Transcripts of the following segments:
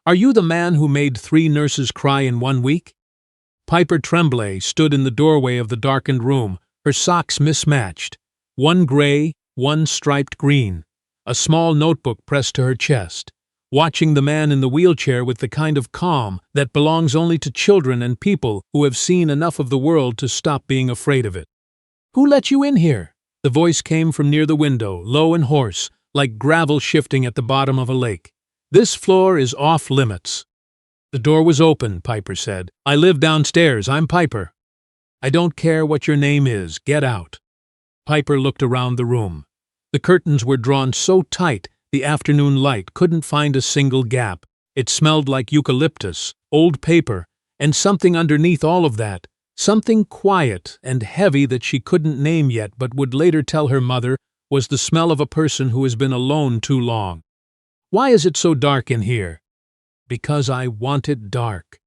Are you the man who made 3 nurses cry in 1 week? Piper Tremblay stood in the doorway of the darkened room, her socks mismatched, one gray, one striped green, a small notebook pressed to her chest, watching the man in the wheelchair with the kind of calm that belongs only to children and people who have seen enough of the world to stop being afraid of it. "Who let you in here?" The voice came from near the window, low and hoarse, like gravel shifting at the bottom of a lake. "This floor is off limits." "The door was open," Piper said. "I live downstairs. I'm Piper." "I don't care what your name is. Get out." Piper looked around the room. The curtains were drawn so tight the afternoon light couldn't find a single gap. It smelled like eucalyptus, old paper, and something underneath all of that, something quiet and heavy that she couldn't name yet but would later tell her mother was the smell of a person who has been alone too long. "Why is it so dark in here?" "Because I want it dark.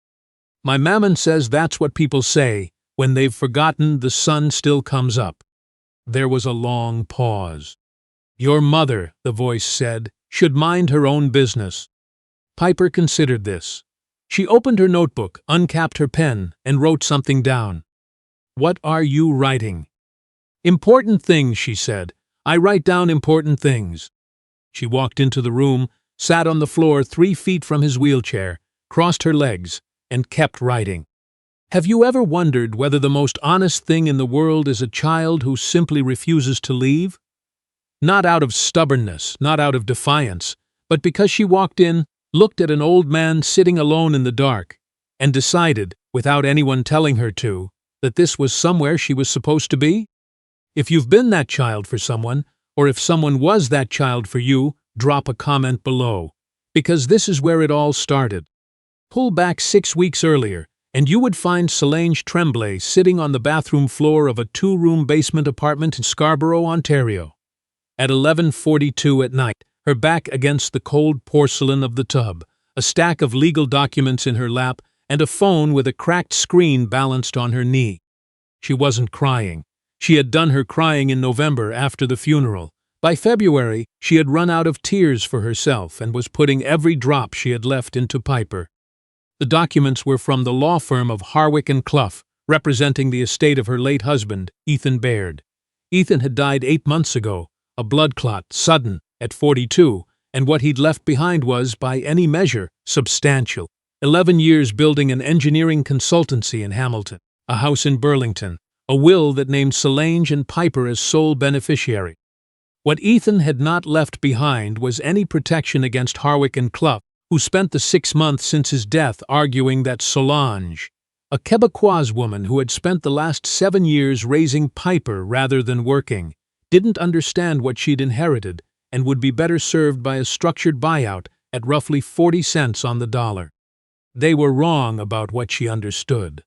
My mammon says that's what people say when they've forgotten the sun still comes up." There was a long pause. "Your mother," the voice said, "should mind her own business." Piper considered this. She opened her notebook, uncapped her pen, and wrote something down. "What are you writing?" "Important things," she said. "I write down important things." She walked into the room, sat on the floor 3 feet from his wheelchair, crossed her legs, and kept writing. "Have you ever wondered whether the most honest thing in the world is a child who simply refuses to leave? Not out of stubbornness, not out of defiance, but because she walked in, looked at an old man sitting alone in the dark, and decided, without anyone telling her to, that this was somewhere she was supposed to be? If you've been that child for someone, or if someone was that child for you, drop a comment below, because this is where it all started. Pull back 6 weeks earlier, and you would find Solange Tremblay sitting on the bathroom floor of a 2-room basement apartment in Scarborough, Ontario. At 11:42 at night, her back against the cold porcelain of the tub, a stack of legal documents in her lap, and a phone with a cracked screen balanced on her knee. She wasn't crying. She had done her crying in November after the funeral. By February, she had run out of tears for herself and was putting every drop she had left into Piper. The documents were from the law firm of Harwick and Clough, representing the estate of her late husband, Ethan Baird. Ethan had died 8 months ago, a blood clot, sudden, at 42, and what he'd left behind was, by any measure, substantial. 11 years building an engineering consultancy in Hamilton, a house in Burlington, a will that named Solange and Piper as sole beneficiary. What Ethan had not left behind was any protection against Harwick and Clough, who spent the 6 months since his death arguing that Solange, a Quebecoise woman who had spent the last 7 years raising Piper rather than working, didn't understand what she'd inherited and would be better served by a structured buyout at roughly 40 cents on the dollar. They were wrong about what she understood.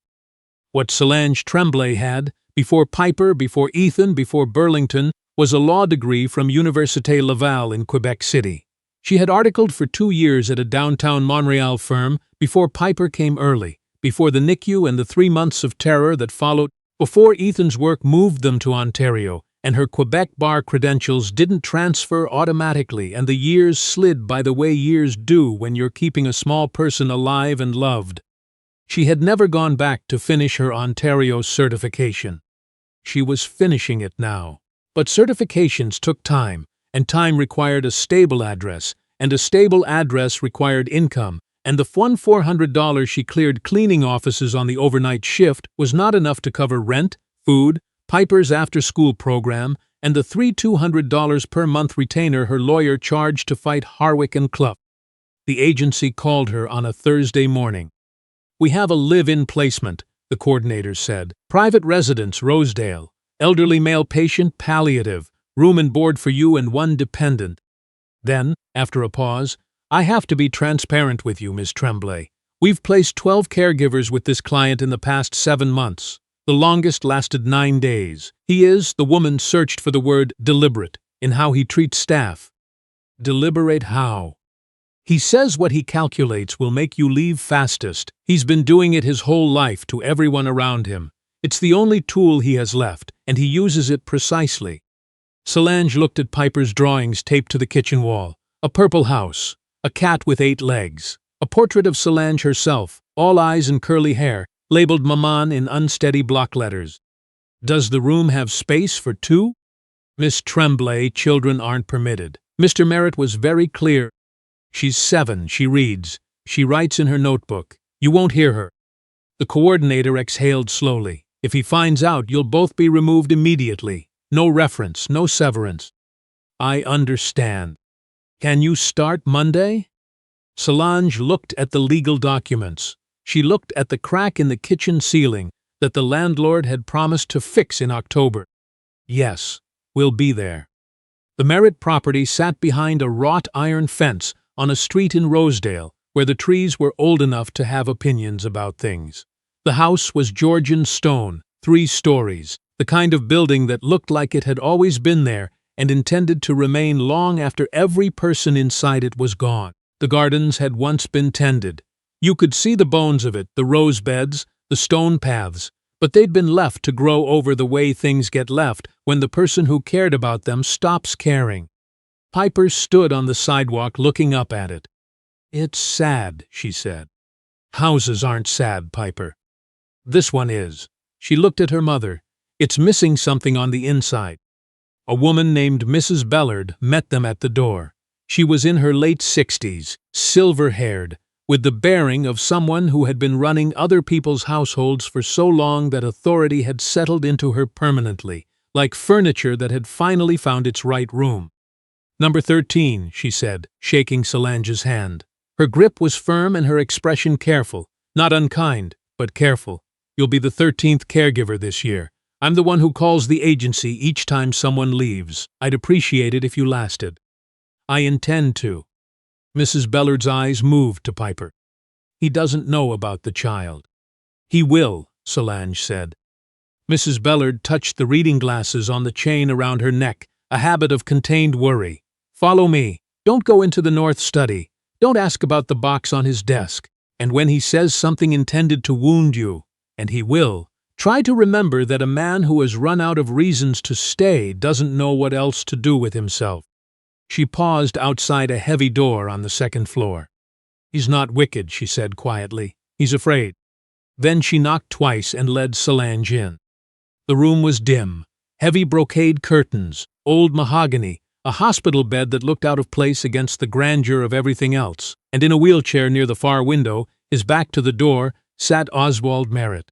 What Solange Tremblay had, before Piper, before Ethan, before Burlington, was a law degree from Université Laval in Quebec City. She had articled for 2 years at a downtown Montreal firm before Piper came early, before the NICU and the 3 months of terror that followed, before Ethan's work moved them to Ontario, and her Quebec bar credentials didn't transfer automatically, and the years slid by the way years do when you're keeping a small person alive and loved. She had never gone back to finish her Ontario certification. She was finishing it now. But certifications took time, and time required a stable address, and a stable address required income, and the $400 she cleared cleaning offices on the overnight shift was not enough to cover rent, food, Piper's after-school program, and the $200 per month retainer her lawyer charged to fight Harwick and Clough. The agency called her on a Thursday morning. "We have a live-in placement," the coordinator said. "Private residence, Rosedale. Elderly male patient, palliative. Room and board for you and 1 dependent." Then, after a pause, "I have to be transparent with you, Ms. Tremblay. We've placed 12 caregivers with this client in the past 7 months. The longest lasted 9 days. He is," the woman searched for the word, "deliberate in how he treats staff." "Deliberate how?" "He says what he calculates will make you leave fastest. He's been doing it his whole life to everyone around him. It's the only tool he has left, and he uses it precisely." Solange looked at Piper's drawings taped to the kitchen wall. A purple house, a cat with 8 legs, A portrait of Solange herself, all eyes and curly hair, labeled Maman in unsteady block letters. Does the room have space for two? Miss Tremblay, children aren't permitted. Mr. Merritt was very clear. She's 7, she reads. She writes in her notebook. You won't hear her. The coordinator exhaled slowly. If he finds out, you'll both be removed immediately. No reference, no severance. I understand. Can you start Monday? Solange looked at the legal documents. She looked at the crack in the kitchen ceiling that the landlord had promised to fix in October. Yes, we'll be there. The Merritt property sat behind a wrought iron fence on a street in Rosedale, where the trees were old enough to have opinions about things. The house was Georgian stone, 3 stories, the kind of building that looked like it had always been there and intended to remain long after every person inside it was gone. The gardens had once been tended. You could see the bones of it, the rose beds, the stone paths, but they'd been left to grow over the way things get left when the person who cared about them stops caring. Piper stood on the sidewalk looking up at it. It's sad, she said. Houses aren't sad, Piper. This one is. She looked at her mother. It's missing something on the inside. A woman named Mrs. Bellard met them at the door. She was in her late 60s, silver-haired, with the bearing of someone who had been running other people's households for so long that authority had settled into her permanently, like furniture that had finally found its right room. Number 13, she said, shaking Solange's hand. Her grip was firm and her expression careful, not unkind, but careful. You'll be the 13th caregiver this year. I'm the one who calls the agency each time someone leaves. I'd appreciate it if you lasted. I intend to. Mrs. Bellard's eyes moved to Piper. He doesn't know about the child. He will, Solange said. Mrs. Bellard touched the reading glasses on the chain around her neck, a habit of contained worry. Follow me. Don't go into the north study. Don't ask about the box on his desk. And when he says something intended to wound you, and he will, try to remember that a man who has run out of reasons to stay doesn't know what else to do with himself. She paused outside a heavy door on the 2nd floor. He's not wicked, she said quietly. He's afraid. Then she knocked twice and led Solange in. The room was dim. Heavy brocade curtains, old mahogany, a hospital bed that looked out of place against the grandeur of everything else, and in a wheelchair near the far window, his back to the door, sat Oswald Merritt.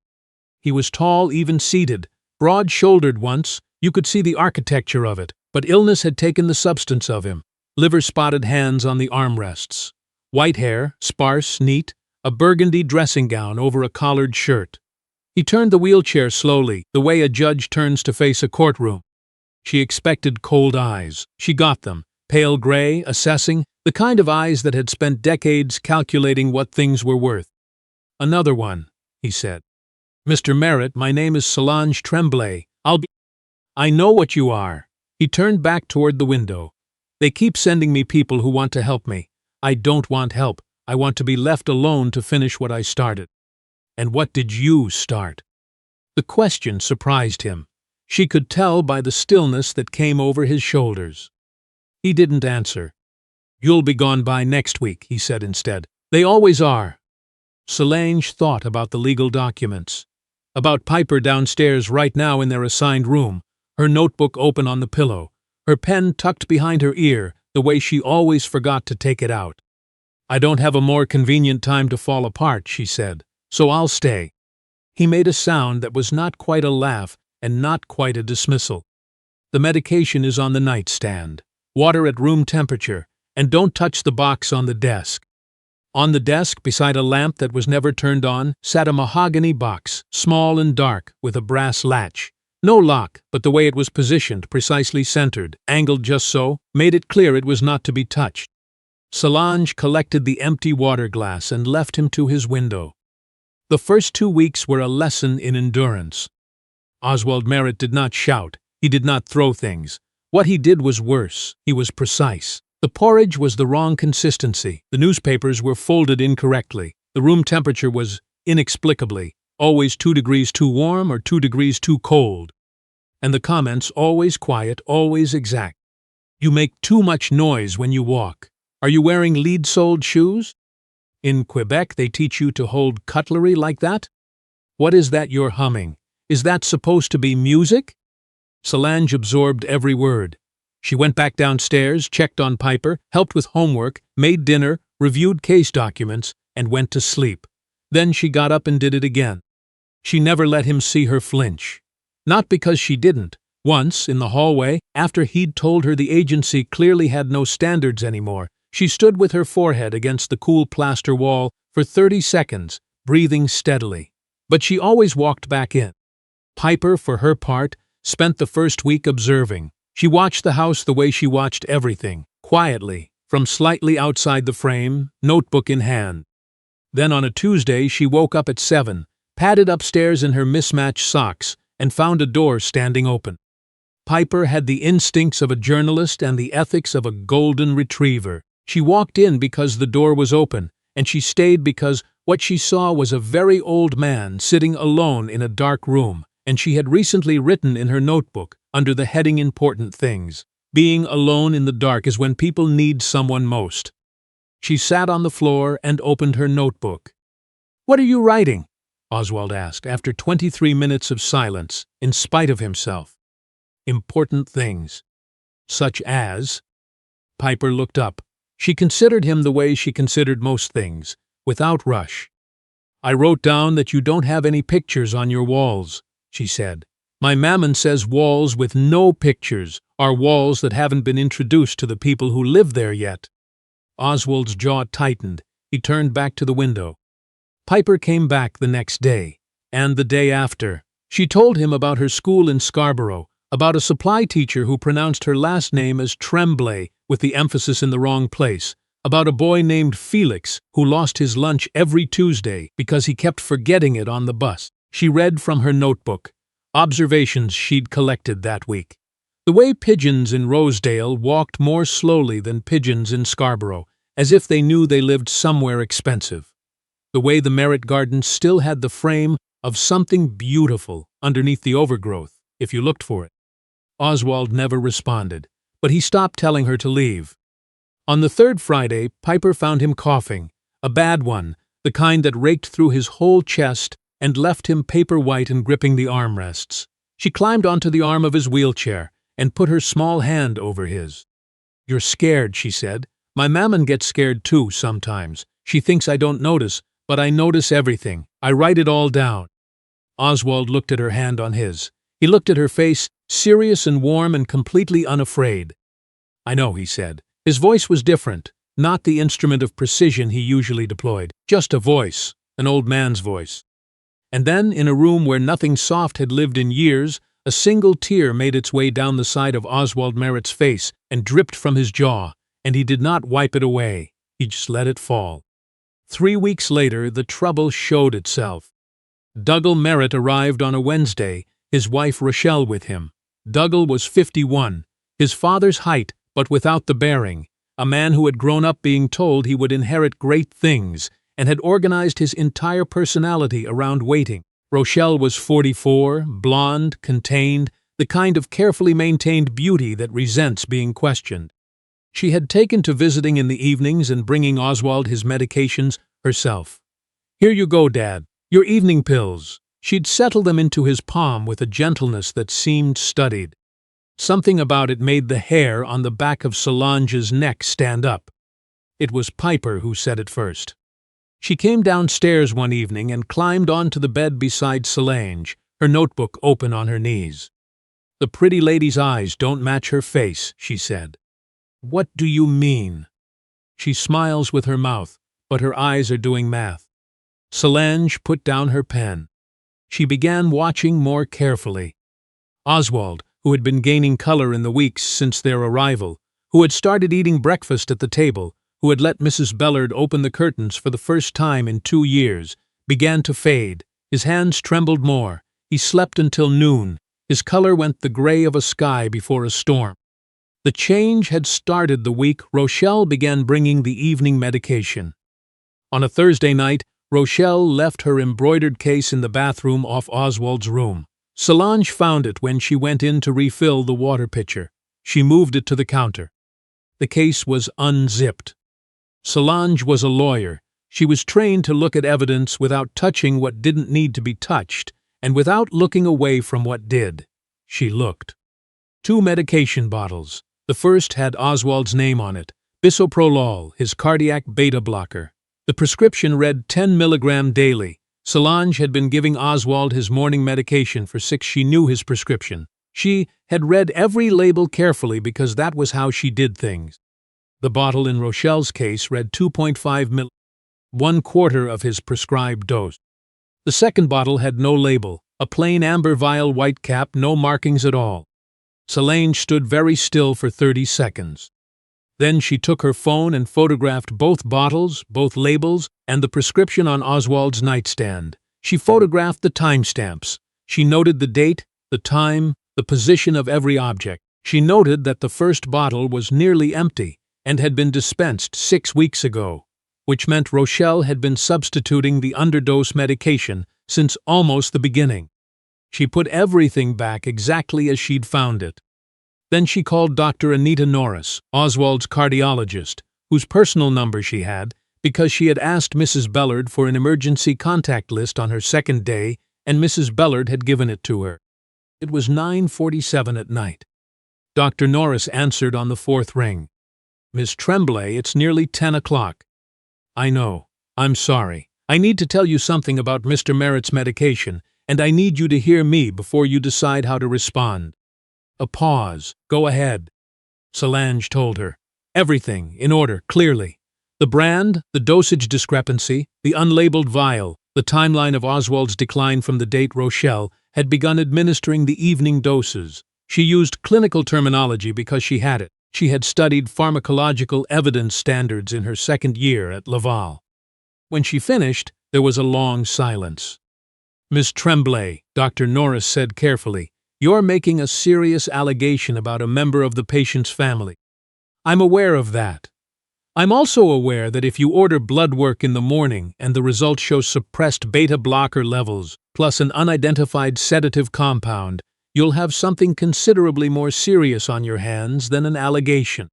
He was tall, even-seated, broad-shouldered once. You could see the architecture of it, but illness had taken the substance of him. Liver-spotted hands on the armrests. White hair, sparse, neat, a burgundy dressing gown over a collared shirt. He turned the wheelchair slowly, the way a judge turns to face a courtroom. She expected cold eyes. She got them, pale gray, assessing, the kind of eyes that had spent decades calculating what things were worth. Another one, he said. Mr. Merritt, my name is Solange Tremblay. I know what you are. He turned back toward the window. They keep sending me people who want to help me. I don't want help. I want to be left alone to finish what I started. And what did you start? The question surprised him. She could tell by the stillness that came over his shoulders. He didn't answer. You'll be gone by next week, he said instead. They always are. Solange thought about the legal documents. About Piper downstairs right now in their assigned room, her notebook open on the pillow, her pen tucked behind her ear, the way she always forgot to take it out. I don't have a more convenient time to fall apart, she said, so I'll stay. He made a sound that was not quite a laugh and not quite a dismissal. The medication is on the nightstand. Water at room temperature, and don't touch the box on the desk. On the desk, beside a lamp that was never turned on, sat a mahogany box, small and dark, with a brass latch. No lock, but the way it was positioned, precisely centered, angled just so, made it clear it was not to be touched. Solange collected the empty water glass and left him to his window. The first 2 weeks were a lesson in endurance. Oswald Merritt did not shout. He did not throw things. What he did was worse. He was precise. The porridge was the wrong consistency. The newspapers were folded incorrectly. The room temperature was, inexplicably, always 2 degrees too warm or 2 degrees too cold. And the comments always quiet, always exact. You make too much noise when you walk. Are you wearing lead-soled shoes? In Quebec, they teach you to hold cutlery like that? What is that you're humming? Is that supposed to be music? Solange absorbed every word. She went back downstairs, checked on Piper, helped with homework, made dinner, reviewed case documents, and went to sleep. Then she got up and did it again. She never let him see her flinch. Not because she didn't. Once, in the hallway, after he'd told her the agency clearly had no standards anymore, she stood with her forehead against the cool plaster wall for 30 seconds, breathing steadily. But she always walked back in. Piper, for her part, spent the first week observing. She watched the house the way she watched everything, quietly, from slightly outside the frame, notebook in hand. Then on a Tuesday she woke up at 7, padded upstairs in her mismatched socks, and found a door standing open. Piper had the instincts of a journalist and the ethics of a golden retriever. She walked in because the door was open, and she stayed because what she saw was a very old man sitting alone in a dark room, and she had recently written in her notebook, under the heading Important Things, "Being alone in the dark is when people need someone most." She sat on the floor and opened her notebook. "What are you writing?" Oswald asked, after 23 minutes of silence, in spite of himself. "Important things." "Such as?" Piper looked up. She considered him the way she considered most things, without rush. "I wrote down that you don't have any pictures on your walls," she said. "My mammon says walls with no pictures are walls that haven't been introduced to the people who live there yet." Oswald's jaw tightened. He turned back to the window. Piper came back the next day, and the day after. She told him about her school in Scarborough, about a supply teacher who pronounced her last name as Tremblay with the emphasis in the wrong place, about a boy named Felix who lost his lunch every Tuesday because he kept forgetting it on the bus. She read from her notebook, observations she'd collected that week. The way pigeons in Rosedale walked more slowly than pigeons in Scarborough, as if they knew they lived somewhere expensive. The way the Merritt garden still had the frame of something beautiful underneath the overgrowth, if you looked for it. Oswald never responded, but he stopped telling her to leave. On the third Friday, Piper found him coughing, a bad one, the kind that raked through his whole chest and left him paper-white and gripping the armrests. She climbed onto the arm of his wheelchair and put her small hand over his. "You're scared," she said. "My mammon gets scared too sometimes. She thinks I don't notice, but I notice everything. I write it all down." Oswald looked at her hand on his. He looked at her face, serious and warm and completely unafraid. "I know," he said. His voice was different, not the instrument of precision he usually deployed, just a voice, an old man's voice. And then, in a room where nothing soft had lived in years, a single tear made its way down the side of Oswald Merritt's face and dripped from his jaw, and he did not wipe it away. He just let it fall. 3 weeks later, the trouble showed itself. Dougal Merritt arrived on a Wednesday, his wife Rochelle with him. Dougal was 51, his father's height, but without the bearing, a man who had grown up being told he would inherit great things and had organized his entire personality around waiting. Rochelle was 44, blonde, contained, the kind of carefully maintained beauty that resents being questioned. She had taken to visiting in the evenings and bringing Oswald his medications herself. "Here you go, Dad, your evening pills." She'd settle them into his palm with a gentleness that seemed studied. Something about it made the hair on the back of Solange's neck stand up. It was Piper who said it first. She came downstairs one evening and climbed onto the bed beside Solange, her notebook open on her knees. "The pretty lady's eyes don't match her face," she said. "What do you mean?" "She smiles with her mouth, but her eyes are doing math." Solange put down her pen. She began watching more carefully. Oswald, who had been gaining color in the weeks since their arrival, who had started eating breakfast at the table, who had let Mrs. Bellard open the curtains for the first time in 2 years, began to fade. His hands trembled more. He slept until noon. His color went the gray of a sky before a storm. The change had started the week Rochelle began bringing the evening medication. On a Thursday night, Rochelle left her embroidered case in the bathroom off Oswald's room. Solange found it when she went in to refill the water pitcher. She moved it to the counter. The case was unzipped. Solange was a lawyer. She was trained to look at evidence without touching what didn't need to be touched, and without looking away from what did. She looked. 2 medication bottles. The first had Oswald's name on it, bisoprolol, his cardiac beta blocker. The prescription read 10 milligram daily. Solange had been giving Oswald his morning medication for 6. She knew his prescription. She had read every label carefully because that was how she did things. The bottle in Rochelle's case read 2.5 ml, 1/4 of his prescribed dose. The second bottle had no label, a plain amber vial, white cap, no markings at all. Solange stood very still for 30 seconds. Then she took her phone and photographed both bottles, both labels, and the prescription on Oswald's nightstand. She photographed the timestamps. She noted the date, the time, the position of every object. She noted that the first bottle was nearly empty and had been dispensed 6 weeks ago, which meant Rochelle had been substituting the underdose medication since almost the beginning. She put everything back exactly as she'd found it. Then she called Dr. Anita Norris, Oswald's cardiologist, whose personal number she had, because she had asked Mrs. Bellard for an emergency contact list on her second day, and Mrs. Bellard had given it to her. It was 9:47 at night. Dr. Norris answered on the 4th ring. "Miss Tremblay, it's nearly 10 o'clock. I know. I'm sorry. I need to tell you something about Mr. Merritt's medication, and I need you to hear me before you decide how to respond." A pause. "Go ahead," Solange told her. Everything, in order, clearly. The brand, the dosage discrepancy, the unlabeled vial, the timeline of Oswald's decline from the date Rochelle had begun administering the evening doses. She used clinical terminology because she had it. She had studied pharmacological evidence standards in her 2nd year at Laval. When she finished, there was a long silence. "Miss Tremblay," Dr. Norris said carefully, "you're making a serious allegation about a member of the patient's family. I'm aware of that. I'm also aware that if you order blood work in the morning and the results show suppressed beta blocker levels plus an unidentified sedative compound, you'll have something considerably more serious on your hands than an allegation.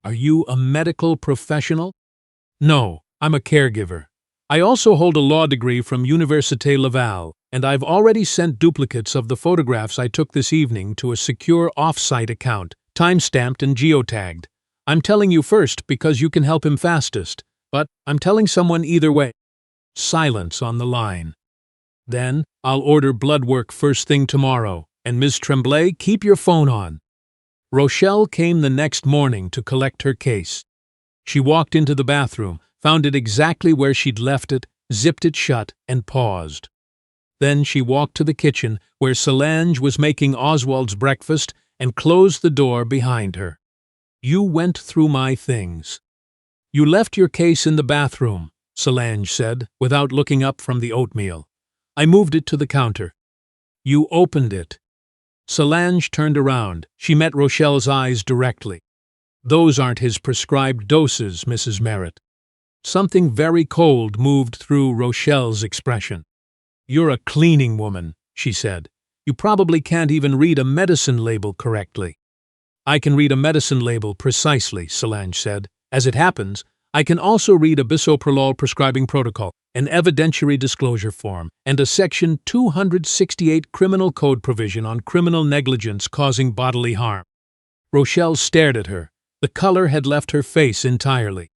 Are you a medical professional?" "No, I'm a caregiver. I also hold a law degree from Université Laval, and I've already sent duplicates of the photographs I took this evening to a secure off-site account, time-stamped and geotagged. I'm telling you first because you can help him fastest, but I'm telling someone either way." Silence on the line. "Then I'll order blood work first thing tomorrow, and Ms. Tremblay, keep your phone on." Rochelle came the next morning to collect her case. She walked into the bathroom, found it exactly where she'd left it, zipped it shut, and paused. Then she walked to the kitchen, where Solange was making Oswald's breakfast, and closed the door behind her. "You went through my things." "You left your case in the bathroom," Solange said, without looking up from the oatmeal. "I moved it to the counter." "You opened it." Solange turned around. She met Rochelle's eyes directly. "Those aren't his prescribed doses, Mrs. Merritt." Something very cold moved through Rochelle's expression. "You're a cleaning woman," she said. "You probably can't even read a medicine label correctly." "I can read a medicine label precisely," Solange said. "As it happens, I can also read a bisoprolol prescribing protocol, an evidentiary disclosure form, and a Section 268 Criminal Code provision on criminal negligence causing bodily harm." Rochelle stared at her. The color had left her face entirely.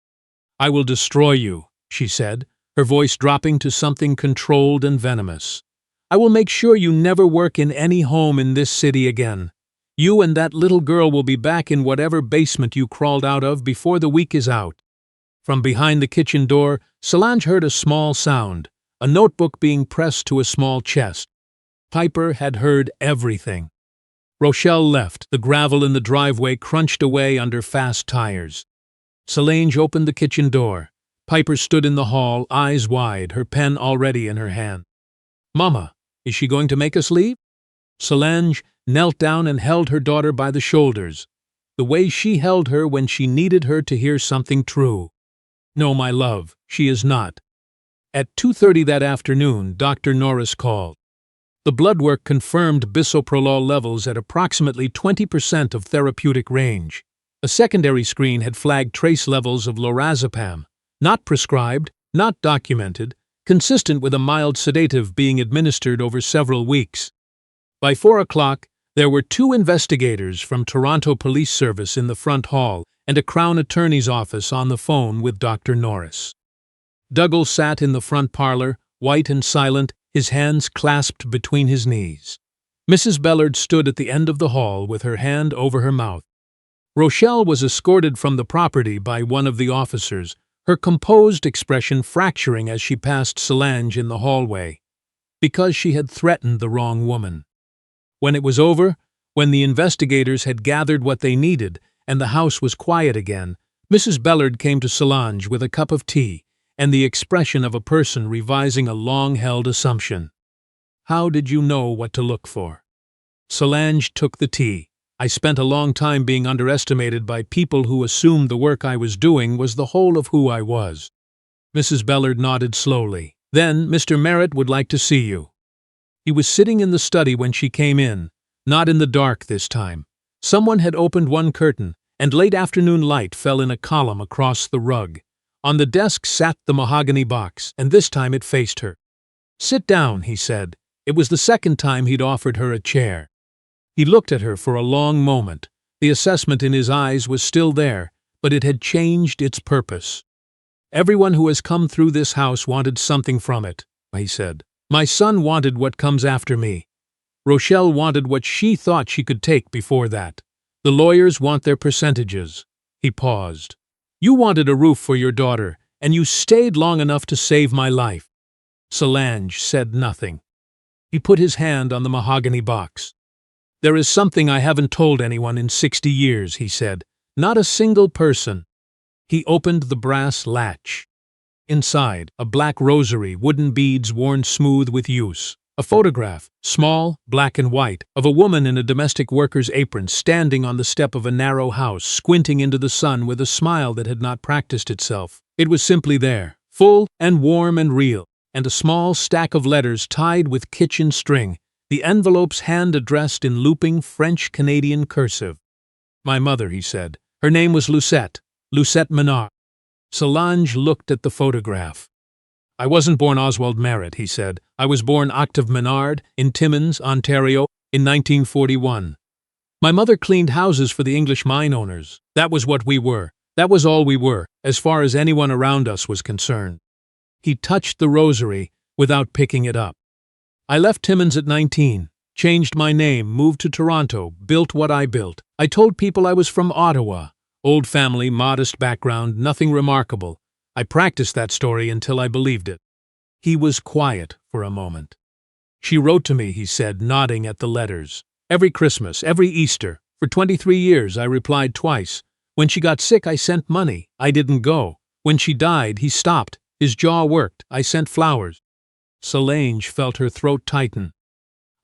"I will destroy you," she said, her voice dropping to something controlled and venomous. "I will make sure you never work in any home in this city again. You and that little girl will be back in whatever basement you crawled out of before the week is out." From behind the kitchen door, Solange heard a small sound, a notebook being pressed to a small chest. Piper had heard everything. Rochelle left. The gravel in the driveway crunched away under fast tires. Solange opened the kitchen door. Piper stood in the hall, eyes wide, her pen already in her hand. "Mama, is she going to make us leave?" Solange knelt down and held her daughter by the shoulders, the way she held her when she needed her to hear something true. "No, my love, she is not." At 2:30 that afternoon, Dr. Norris called. The blood work confirmed bisoprolol levels at approximately 20% of therapeutic range. A secondary screen had flagged trace levels of lorazepam, not prescribed, not documented, consistent with a mild sedative being administered over several weeks. By 4 o'clock, there were 2 investigators from Toronto Police Service in the front hall and a Crown Attorney's office on the phone with Dr. Norris. Dougal sat in the front parlor, white and silent, his hands clasped between his knees. Mrs. Bellard stood at the end of the hall with her hand over her mouth. Rochelle was escorted from the property by one of the officers, her composed expression fracturing as she passed Solange in the hallway, because she had threatened the wrong woman. When it was over, when the investigators had gathered what they needed and the house was quiet again, Mrs. Bellard came to Solange with a cup of tea and the expression of a person revising a long-held assumption. "How did you know what to look for?" Solange took the tea. "I spent a long time being underestimated by people who assumed the work I was doing was the whole of who I was." Mrs. Bellard nodded slowly. "Then Mr. Merritt would like to see you." He was sitting in the study when she came in, not in the dark this time. Someone had opened one curtain, and late afternoon light fell in a column across the rug. On the desk sat the mahogany box, and this time it faced her. "Sit down," he said. It was the second time he'd offered her a chair. He looked at her for a long moment. The assessment in his eyes was still there, but it had changed its purpose. "Everyone who has come through this house wanted something from it," he said. "My son wanted what comes after me. Rochelle wanted what she thought she could take before that. The lawyers want their percentages." He paused. "You wanted a roof for your daughter, and you stayed long enough to save my life." Solange said nothing. He put his hand on the mahogany box. "There is something I haven't told anyone in 60 years, he said. "Not a single person." He opened the brass latch. Inside, a black rosary, wooden beads worn smooth with use. A photograph, small, black and white, of a woman in a domestic worker's apron standing on the step of a narrow house, squinting into the sun with a smile that had not practiced itself. It was simply there, full and warm and real, and a small stack of letters tied with kitchen string, the envelopes hand-addressed in looping French-Canadian cursive. "My mother," he said. "Her name was Lucette Menard." Solange looked at the photograph. "I wasn't born Oswald Merritt," he said. "I was born Octave Menard in Timmins, Ontario, in 1941. My mother cleaned houses for the English mine owners. That was what we were. That was all we were, as far as anyone around us was concerned." He touched the rosary without picking it up. "I left Timmins at 19, changed my name, moved to Toronto, built what I built. I told people I was from Ottawa. Old family, modest background, nothing remarkable. I practiced that story until I believed it." He was quiet for a moment. "She wrote to me," he said, nodding at the letters. "Every Christmas, every Easter. For 23 years I replied twice. When she got sick I sent money. I didn't go. When she died he stopped. His jaw worked. I sent flowers." Solange felt her throat tighten.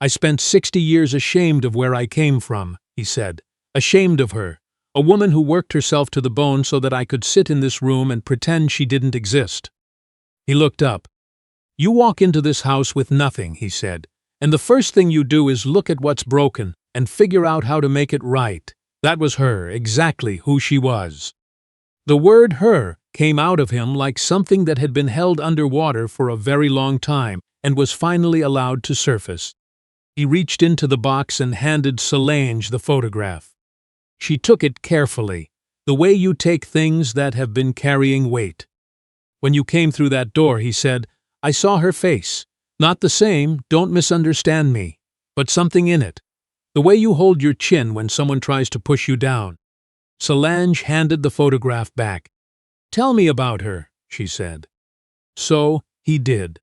"I spent 60 years ashamed of where I came from," he said. "Ashamed of her. A woman who worked herself to the bone so that I could sit in this room and pretend she didn't exist." He looked up. "You walk into this house with nothing," he said, "and the first thing you do is look at what's broken and figure out how to make it right." That was her, exactly who she was. The word "her" came out of him like something that had been held underwater for a very long time and was finally allowed to surface. He reached into the box and handed Solange the photograph. She took it carefully, the way you take things that have been carrying weight. "When you came through that door," he said, "I saw her face. Not the same, don't misunderstand me, but something in it. The way you hold your chin when someone tries to push you down." Solange handed the photograph back. "Tell me about her," she said. So he did.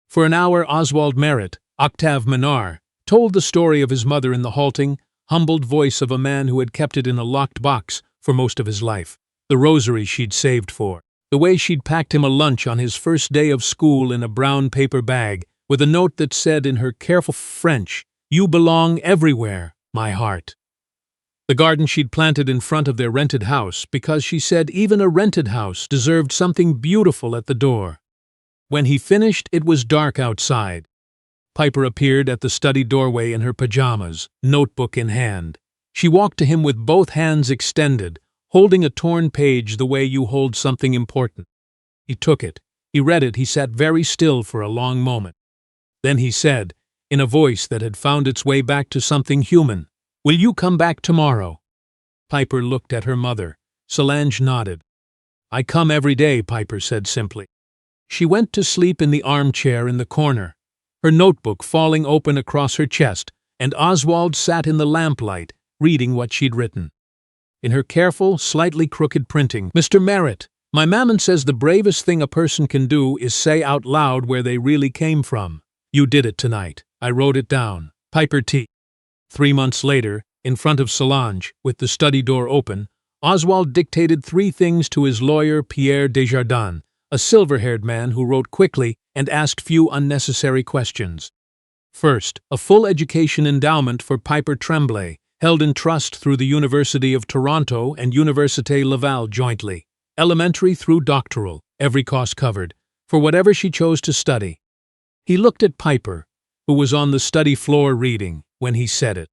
For an hour Oswald Merritt, Octave Menard, told the story of his mother in the halting, humbled voice of a man who had kept it in a locked box for most of his life. The rosary she'd saved for. The way she'd packed him a lunch on his first day of school in a brown paper bag, with a note that said in her careful French, "You belong everywhere, my heart." The garden she'd planted in front of their rented house, because she said even a rented house deserved something beautiful at the door. When he finished, it was dark outside. Piper appeared at the study doorway in her pajamas, notebook in hand. She walked to him with both hands extended, holding a torn page the way you hold something important. He took it, He read it. He sat very still for a long moment. Then he said, in a voice that had found its way back to something human, "Will you come back tomorrow?" Piper looked at her mother. Solange nodded. "I come every day," Piper said simply. She went to sleep in the armchair in the corner, her notebook falling open across her chest, and Oswald sat in the lamplight, reading what she'd written. In her careful, slightly crooked printing, "Mr. Merritt, my mammon says the bravest thing a person can do is say out loud where they really came from. You did it tonight. I wrote it down. Piper T." 3 months later, in front of Solange, with the study door open, Oswald dictated 3 things to his lawyer Pierre Desjardins, a silver-haired man who wrote quickly and asked few unnecessary questions. First, a full education endowment for Piper Tremblay, held in trust through the University of Toronto and Université Laval jointly, elementary through doctoral, every cost covered, for whatever she chose to study. He looked at Piper, who was on the study floor reading, when he said it.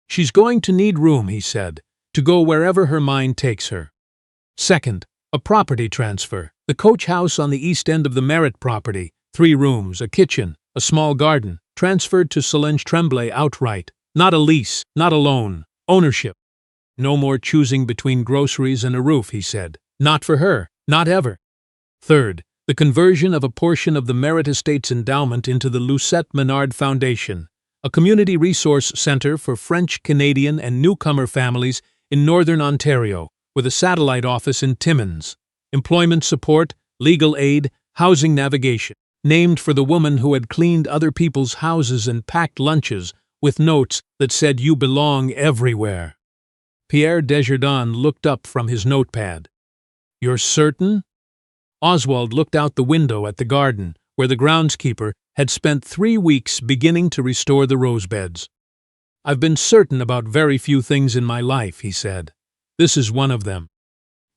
"She's going to need room," he said, "to go wherever her mind takes her." Second, a property transfer, the coach house on the east end of the Merritt property, 3 rooms, a kitchen, a small garden, transferred to Solange Tremblay outright. Not a lease, not a loan, ownership. No more choosing between groceries and a roof, he said. Not for her, not ever. Third, the conversion of a portion of the Merritt Estate's endowment into the Lucette Menard Foundation, a community resource center for French, Canadian, and newcomer families in northern Ontario, with a satellite office in Timmins. Employment support, legal aid, housing navigation, named for the woman who had cleaned other people's houses and packed lunches with notes that said, "You belong everywhere." Pierre Desjardins looked up from his notepad. "You're certain?" Oswald looked out the window at the garden, where the groundskeeper had spent 3 weeks beginning to restore the rose beds. "I've been certain about very few things in my life," he said. "This is one of them."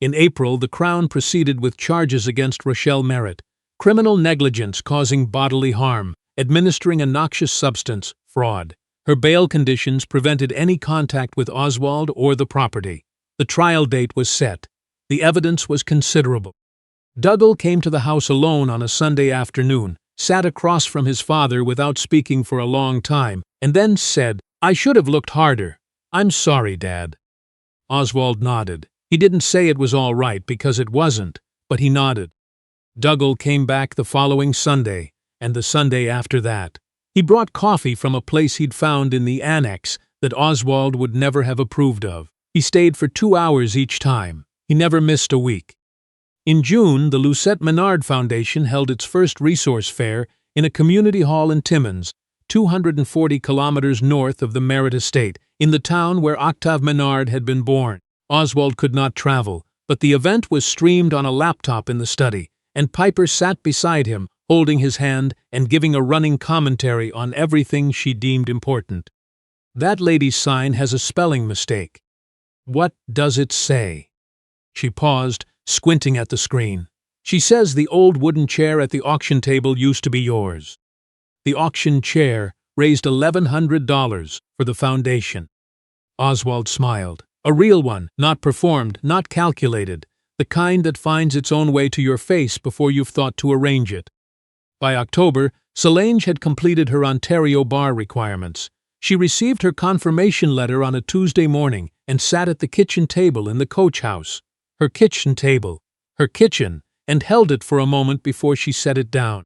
In April, the Crown proceeded with charges against Rochelle Merritt, criminal negligence causing bodily harm, administering a noxious substance, fraud. Her bail conditions prevented any contact with Oswald or the property. The trial date was set. The evidence was considerable. Dougal came to the house alone on a Sunday afternoon, sat across from his father without speaking for a long time, and then said, "I should have looked harder. I'm sorry, Dad." Oswald nodded. He didn't say it was all right because it wasn't, but he nodded. Dougal came back the following Sunday, and the Sunday after that. He brought coffee from a place he'd found in the annex that Oswald would never have approved of. He stayed for 2 hours each time. He never missed a week. In June, the Lucette Menard Foundation held its first resource fair in a community hall in Timmins, 240 kilometers north of the Merritt Estate, in the town where Octave Menard had been born. Oswald could not travel, but the event was streamed on a laptop in the study, and Piper sat beside him, holding his hand and giving a running commentary on everything she deemed important. "That lady's sign has a spelling mistake. What does it say?" She paused, squinting at the screen. "She says the old wooden chair at the auction table used to be yours." The auction chair raised $1,100 for the foundation. Oswald smiled. "A real one, not performed, not calculated, the kind that finds its own way to your face before you've thought to arrange it." By October, Solange had completed her Ontario bar requirements. She received her confirmation letter on a Tuesday morning and sat at the kitchen table in the coach house. Her kitchen table, her kitchen, and held it for a moment before she set it down.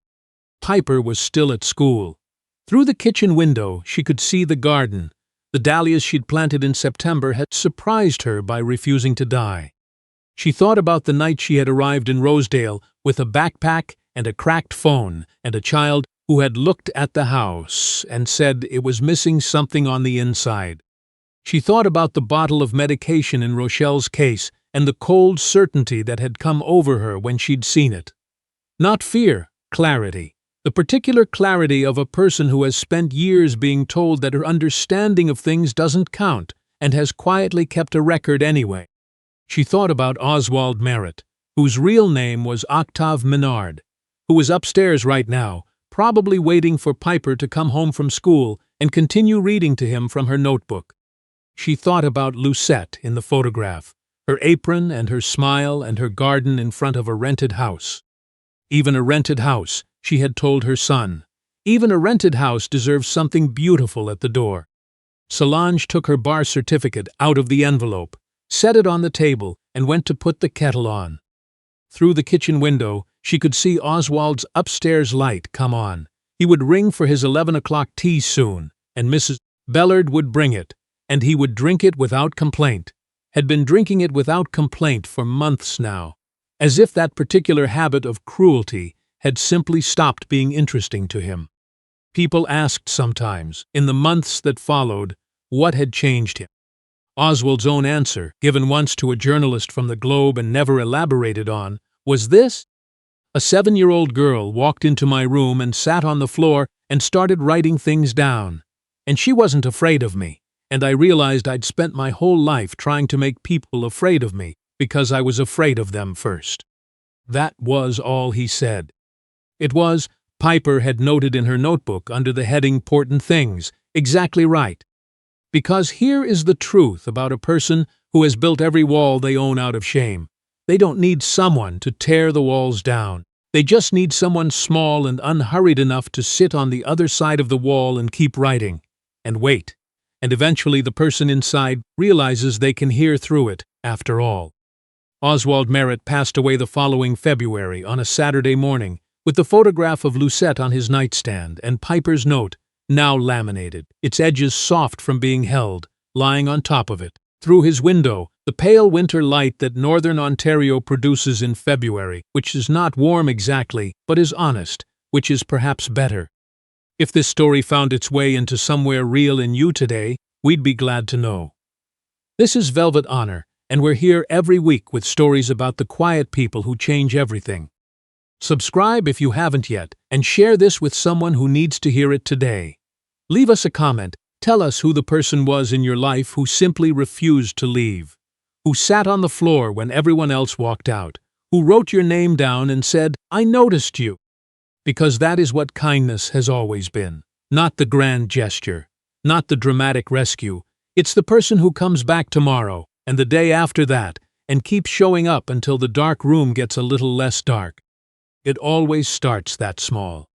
Piper was still at school. Through the kitchen window, she could see the garden. The dahlias she'd planted in September had surprised her by refusing to die. She thought about the night she had arrived in Rosedale with a backpack and a cracked phone and a child who had looked at the house and said it was missing something on the inside. She thought about the bottle of medication in Rochelle's case and the cold certainty that had come over her when she'd seen it. Not fear, clarity. The particular clarity of a person who has spent years being told that her understanding of things doesn't count and has quietly kept a record anyway. She thought about Oswald Merritt, whose real name was Octave Menard, who was upstairs right now, probably waiting for Piper to come home from school and continue reading to him from her notebook. She thought about Lucette in the photograph, her apron and her smile and her garden in front of a rented house. Even a rented house, she had told her son. Even a rented house deserves something beautiful at the door. Solange took her bar certificate out of the envelope, set it on the table, and went to put the kettle on. Through the kitchen window, she could see Oswald's upstairs light come on. He would ring for his 11 o'clock tea soon, and Mrs. Bellard would bring it, and he would drink it without complaint. Had been drinking it without complaint for months now, as if that particular habit of cruelty had simply stopped being interesting to him. People asked sometimes, in the months that followed, what had changed him. Oswald's own answer, given once to a journalist from the Globe and never elaborated on, was this: "A 7-year-old girl walked into my room and sat on the floor and started writing things down. And she wasn't afraid of me, and I realized I'd spent my whole life trying to make people afraid of me because I was afraid of them first." That was all he said. It was, Piper had noted in her notebook under the heading "Important Things," exactly right. Because here is the truth about a person who has built every wall they own out of shame. They don't need someone to tear the walls down. They just need someone small and unhurried enough to sit on the other side of the wall and keep writing. And wait. And eventually the person inside realizes they can hear through it, after all. Oswald Merritt passed away the following February on a Saturday morning, with the photograph of Lucette on his nightstand and Piper's note, now laminated, its edges soft from being held, lying on top of it. Through his window, the pale winter light that northern Ontario produces in February, which is not warm exactly, but is honest, which is perhaps better. If this story found its way into somewhere real in you today, we'd be glad to know. This is Velvet Honor, and we're here every week with stories about the quiet people who change everything. Subscribe if you haven't yet, and share this with someone who needs to hear it today. Leave us a comment. Tell us who the person was in your life who simply refused to leave, who sat on the floor when everyone else walked out, who wrote your name down and said, "I noticed you." Because that is what kindness has always been. Not the grand gesture, not the dramatic rescue. It's the person who comes back tomorrow, and the day after that, and keeps showing up until the dark room gets a little less dark. It always starts that small.